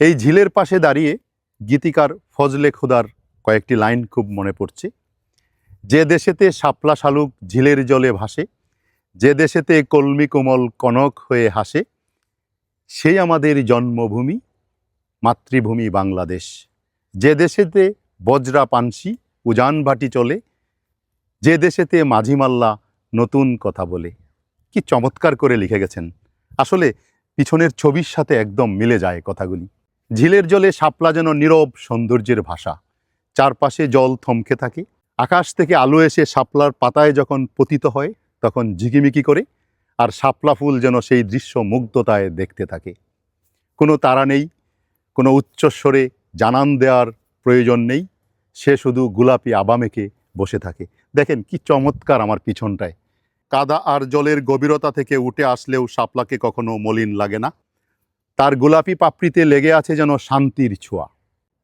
এই ঝিলের পাশে দাঁড়িয়ে গীতিকার ফজলে খোদার কয়েকটি লাইন খুব মনে পড়ছে। যে দেশেতে শাপলা শালুক ঝিলের জলে ভাসে, যে দেশেতে কলমি কোমল কনক হয়ে হাসে, সেই আমাদের জন্মভূমি মাতৃভূমি বাংলাদেশ। যে দেশেতে বজরা পানসি উজান ভাটি চলে, যে দেশেতে মাঝি মাল্লা নতুন কথা বলে। কি চমৎকার করে লিখে গেছেন। আসলে পিছনের ছবির সাথে একদম মিলে যায় কথাগুলি। ঝিলের জলে শাপলা যেন নীরব সৌন্দর্যের ভাষা। চারপাশে জল থমকে থাকে, আকাশ থেকে আলো এসে শাপলার পাতায় যখন পতিত হয় তখন ঝিকিমিকি করে, আর শাপলা ফুল যেন সেই দৃশ্য মুগ্ধতায় দেখতে থাকে। কোনো তাড়া নেই, কোনো উচ্চস্বরে জানান দেওয়ার প্রয়োজন নেই, সে শুধু গোলাপি আবা মেখে বসে থাকে। দেখেন কি চমৎকার আমার পিছনটায়। কাদা আর জলের গভীরতা থেকে উঠে আসলেও শাপলাকে কখনো মলিন লাগে না। তার গোলাপি পাপড়িতে লেগে আছে যেন শান্তির ছোঁয়া।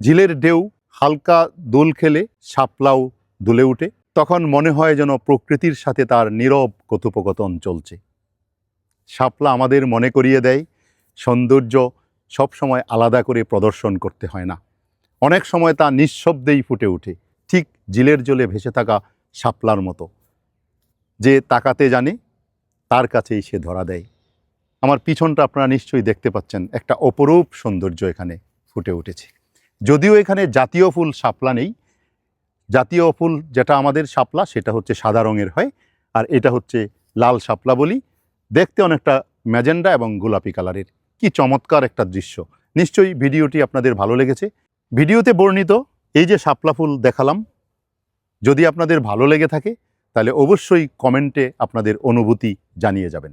ঝিলের ঢেউ হালকা দোল খেলে শাপলাও দুলে উঠে, তখন মনে হয় যেন প্রকৃতির সাথে তার নীরব কথোপকথন চলছে। শাপলা আমাদের মনে করিয়ে দেয় সৌন্দর্য সবসময় আলাদা করে প্রদর্শন করতে হয় না, অনেক সময় তা নিঃশব্দেই ফুটে ওঠে, ঠিক ঝিলের জলে ভেসে থাকা শাপলার মতো। যে তাকাতে জানে তার কাছেই সে ধরা দেয়। আমার পিছনটা আপনারা নিশ্চয়ই দেখতে পাচ্ছেন, একটা অপরূপ সৌন্দর্য এখানে ফুটে উঠেছে। যদিও এখানে জাতীয় ফুল শাপলা নেই, জাতীয় ফুল যেটা আমাদের শাপলা সেটা হচ্ছে সাদা রঙের হয়, আর এটা হচ্ছে লাল শাপলা বলি। দেখতে অনেকটা ম্যাজেন্ডা এবং গোলাপি কালারের। কি চমৎকার একটা দৃশ্য। নিশ্চয়ই ভিডিওটি আপনাদের ভালো লেগেছে। ভিডিওতে বর্ণিত এই যে শাপলা ফুল দেখালাম, যদি আপনাদের ভালো লেগে থাকে তাহলে অবশ্যই কমেন্টে আপনাদের অনুভূতি জানিয়ে যাবেন।